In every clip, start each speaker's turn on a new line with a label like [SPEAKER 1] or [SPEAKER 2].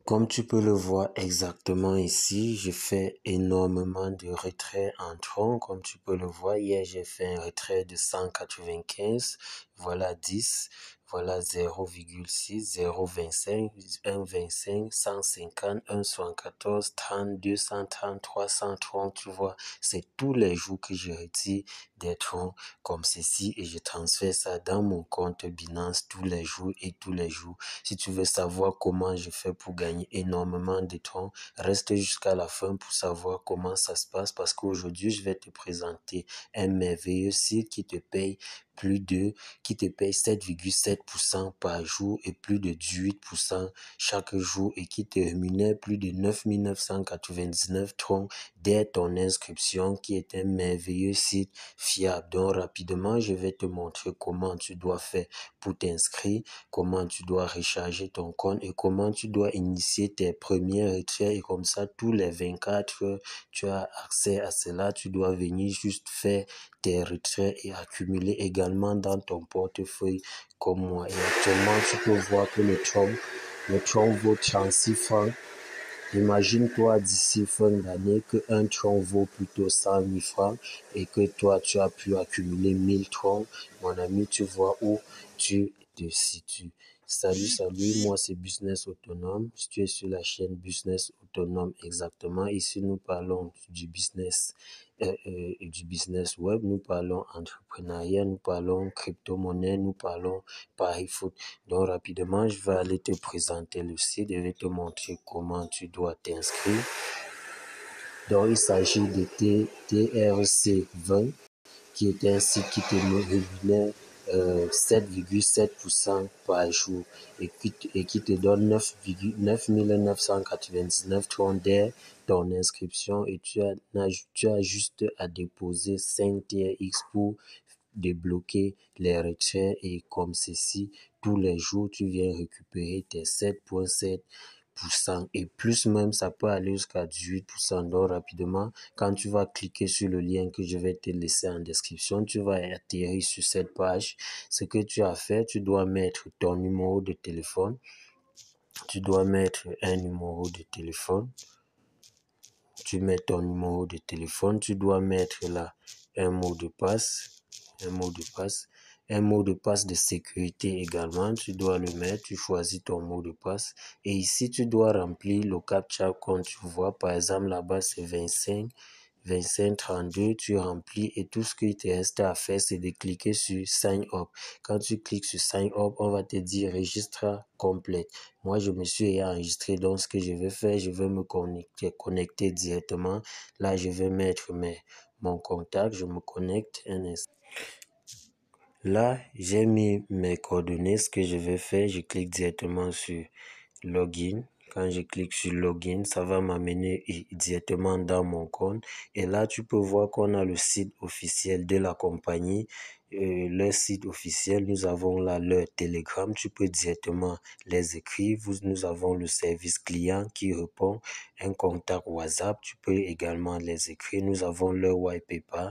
[SPEAKER 1] Comme tu peux le voir exactement ici, je fais énormément de retraits en tronc. Comme tu peux le voir, hier j'ai fait un retrait de 195, voilà 10, voilà 0,6, 0,25, 1,25, 150, 1,74, 30, 230, 330, tu vois. C'est tous les jours que je retire des troncs comme ceci et je transfère ça dans mon compte Binance tous les jours et tous les jours. Si tu veux savoir comment je fais pour gagner énormément de temps, reste jusqu'à la fin pour savoir comment ça se passe parce qu'aujourd'hui, je vais te présenter un merveilleux site qui te paye 7,7% par jour et plus de 18% chaque jour et qui te rémunère plus de 9 999 troncs dès ton inscription, qui est un merveilleux site fiable. Donc, rapidement, je vais te montrer comment tu dois faire pour t'inscrire, comment tu dois recharger ton compte et comment tu dois initier tes premiers retraits. Et comme ça, tous les 24 heures, tu as accès à cela. Tu dois venir juste faire tes retraits et accumuler également dans ton portefeuille comme moi. Et actuellement, tu peux voir que le tronc vaut 36 francs. Imagine-toi d'ici fin d'année que un tronc vaut plutôt 100 000 francs et que toi, tu as pu accumuler 1000 troncs. Mon ami, tu vois où tu te situes. Salut, moi c'est Business Autonome. Tu es sur la chaîne Business Autonome exactement. Ici, nous parlons du business web, nous parlons entrepreneuriat, nous parlons crypto-monnaie, nous parlons pari foot. Donc rapidement, je vais aller te présenter le site et je vais te montrer comment tu dois t'inscrire. Donc il s'agit de TRC20 qui est un site qui te rémunère 7,7% par jour et qui te donne 9 999 troncs dès ton inscription et tu as juste à déposer 5 TRX pour débloquer les retraits et comme ceci, tous les jours, tu viens récupérer tes 7,7% et plus même, ça peut aller jusqu'à 18%. Donc, rapidement, quand tu vas cliquer sur le lien que je vais te laisser en description, tu vas atterrir sur cette page. Ce que tu as fait, tu dois mettre ton numéro de téléphone. Tu dois mettre un numéro de téléphone. Tu mets ton numéro de téléphone. Tu dois mettre là un mot de passe. Un mot de passe de sécurité également, tu dois le mettre, tu choisis ton mot de passe et ici tu dois remplir le captcha comme tu vois, par exemple là-bas c'est 25 32, tu remplis et tout ce qu'il te reste à faire c'est de cliquer sur Sign Up. Quand tu cliques sur Sign Up, on va te dire registre complète. Moi je me suis enregistré, donc ce que je vais faire, je vais me connecter directement. Là je vais mettre mon contact, je me connecte un instant. Là, j'ai mis mes coordonnées. Ce que je vais faire, je clique directement sur Login. Quand je clique sur Login, ça va m'amener directement dans mon compte. Et là, tu peux voir qu'on a le site officiel de la compagnie. Leur site officiel, nous avons là leur Telegram. Tu peux directement les écrire. Nous avons le service client qui répond. Un contact WhatsApp, tu peux également les écrire. Nous avons leur white paper.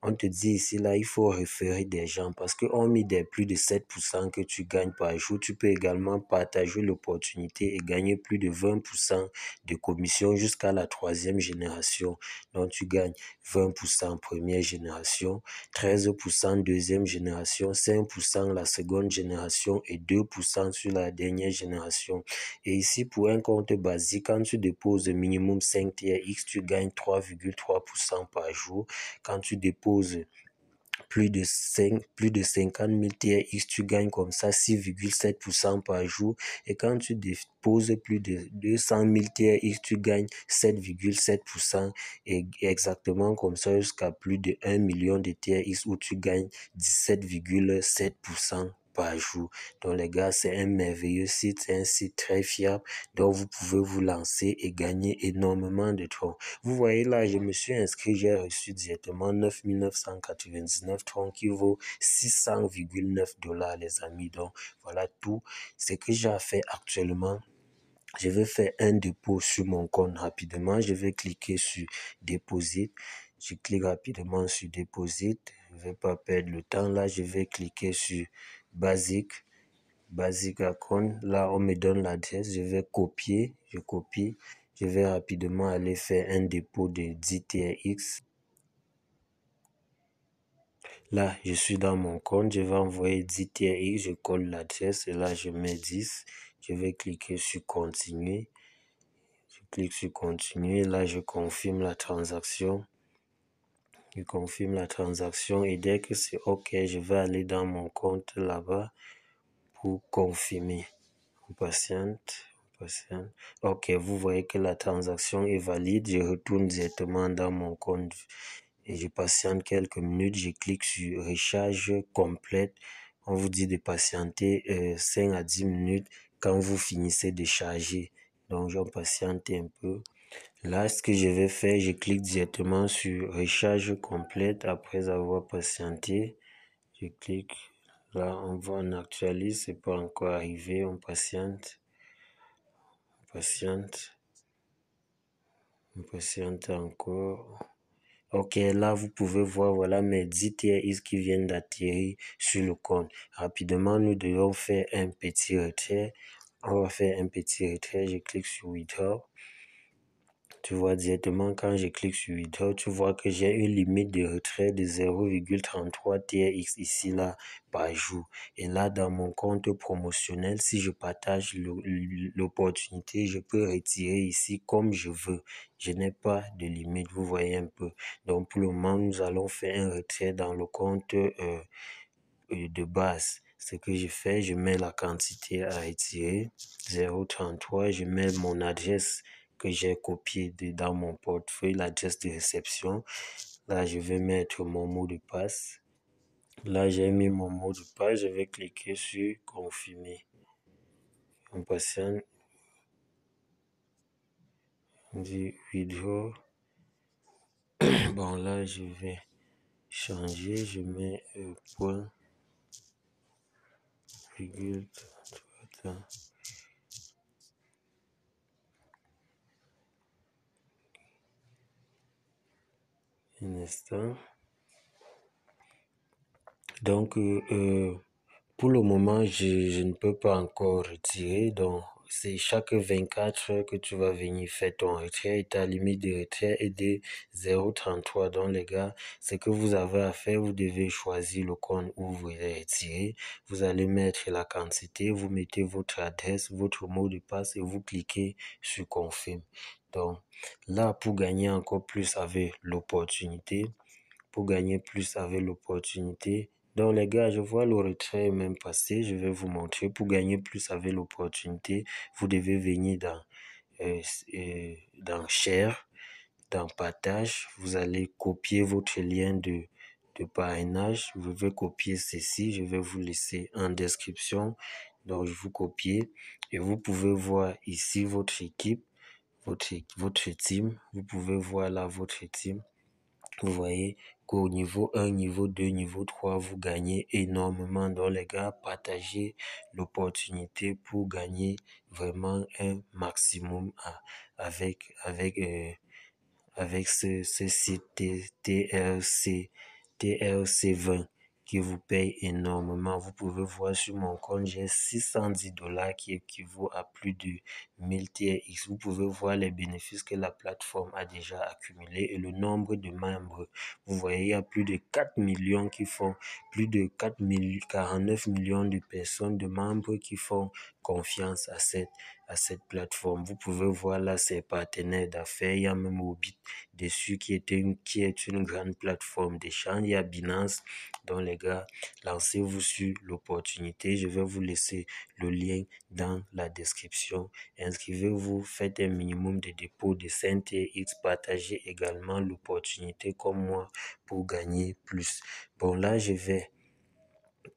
[SPEAKER 1] On te dit ici, là, il faut référer des gens parce qu'on met des plus de 7% que tu gagnes par jour. Tu peux également partager l'opportunité et gagner plus de 20% de commission jusqu'à la 3e génération. Donc, tu gagnes 20% première génération, 13% deuxième génération, 5% la seconde génération et 2% sur la dernière génération. Et ici, pour un compte basique, quand tu déposes minimum 5 TRX, tu gagnes 3,3% par jour. Quand tu déposes plus de 50 000 TRX, tu gagnes comme ça 6,7% par jour. Et quand tu déposes plus de 200 000 TRX, tu gagnes 7,7% et exactement comme ça jusqu'à plus de 1 million de TRX où tu gagnes 17,7% par jour. Donc les gars, c'est un merveilleux site, c'est un site très fiable dont vous pouvez vous lancer et gagner énormément de troncs. Vous voyez là, je me suis inscrit, j'ai reçu directement 9 999 troncs qui vaut 600,9 $ les amis. Donc voilà tout ce que j'ai fait actuellement. Je vais faire un dépôt sur mon compte rapidement. Je vais cliquer sur Deposit. Je clique rapidement sur Deposit. Je ne vais pas perdre le temps. Là, je vais cliquer sur Basique. Basic Account. Là, on me donne l'adresse. Je vais copier. Je copie. Je vais rapidement aller faire un dépôt de 10 TRX. Là, je suis dans mon compte. Je vais envoyer 10 TRX. Je colle l'adresse et là, je mets 10. Je vais cliquer sur continuer. Je clique sur continuer. Là, je confirme la transaction. Je confirme la transaction et dès que c'est OK, je vais aller dans mon compte là-bas pour confirmer. On patiente. OK, vous voyez que la transaction est valide. Je retourne directement dans mon compte et je patiente quelques minutes. Je clique sur recharge complète. On vous dit de patienter 5 à 10 minutes quand vous finissez de charger. Donc, je patiente un peu. Là, ce que je vais faire, je clique directement sur recharge complète après avoir patienté. Je clique. Là, on voit on actualise, c'est pas encore arrivé, on patiente. On patiente encore. OK, là, vous pouvez voir, voilà mes 10 TRX qui viennent d'atterrir sur le compte. Rapidement, nous devons faire un petit retrait. On va faire un petit retrait. Je clique sur Withdraw. Tu vois directement quand je clique sur Withdraw, tu vois que j'ai une limite de retrait de 0,33 TRX ici là par jour. Et là dans mon compte promotionnel, si je partage l'opportunité, je peux retirer ici comme je veux. Je n'ai pas de limite, vous voyez un peu. Donc pour le moment, nous allons faire un retrait dans le compte de base. Ce que je fais, je mets la quantité à retirer, 0,33, je mets mon adresse que j'ai copiée dans mon portefeuille, l'adresse de réception. Là, je vais mettre mon mot de passe. Là, j'ai mis mon mot de passe, je vais cliquer sur confirmer. On patiente. On dit withdraw. Bon, là, je vais changer, je mets point, virgule, un instant. Donc, pour le moment, je ne peux pas encore retirer. Donc, c'est chaque 24 heures que tu vas venir faire ton retrait et ta limite de retrait est de 0,33. Donc, les gars, ce que vous avez à faire, vous devez choisir le compte où vous voulez retirer. Vous allez mettre la quantité, vous mettez votre adresse, votre mot de passe et vous cliquez sur confirme. Donc, là, pour gagner encore plus avec l'opportunité, donc les gars, je vois le retrait même passer. Je vais vous montrer. Pour gagner plus avec l'opportunité, vous devez venir dans Share, dans Partage. Vous allez copier votre lien de parrainage. Vous devez copier ceci. Je vais vous laisser en description. Donc, je vous copie et vous pouvez voir ici votre équipe, votre team. Vous pouvez voir là votre team. Vous voyez qu'au niveau 1, niveau 2, niveau 3, vous gagnez énormément. Donc les gars, partagez l'opportunité pour gagner vraiment un maximum avec ce site TRC20 qui vous paye énormément. Vous pouvez voir sur mon compte, j'ai 610 $ qui équivaut à plus de 1000 TRX. Vous pouvez voir les bénéfices que la plateforme a déjà accumulés et le nombre de membres. Vous voyez, il y a plus de 4 millions qui font, plus de 49 millions de personnes, de membres qui font confiance à cette plateforme. Vous pouvez voir là ses partenaires d'affaires. Il y a même Obit dessus qui est une grande plateforme d'échange. Il y a Binance. Donc les gars, lancez-vous sur l'opportunité. Je vais vous laisser le lien dans la description. Inscrivez-vous, faites un minimum de dépôt de 5 TRX. Partagez également l'opportunité comme moi pour gagner plus. Bon là, je vais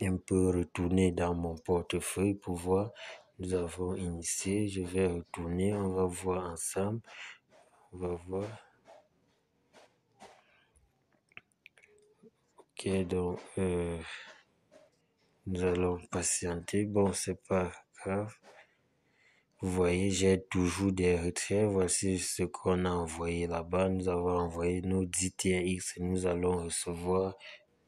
[SPEAKER 1] un peu retourner dans mon portefeuille pour voir. Nous avons initié, je vais retourner, on va voir ensemble, on va voir. Ok, donc nous allons patienter, bon c'est pas grave. Vous voyez, j'ai toujours des retraits, voici ce qu'on a envoyé là-bas. Nous avons envoyé nos 10 TRX et nous allons recevoir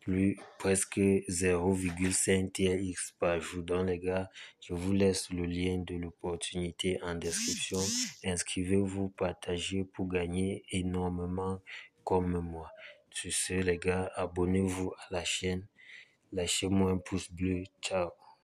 [SPEAKER 1] plus presque 0,5 TRX par jour. Donc les gars, je vous laisse le lien de l'opportunité en description. Inscrivez-vous, partagez pour gagner énormément comme moi. Sur ce les gars, abonnez-vous à la chaîne. Lâchez-moi un pouce bleu. Ciao.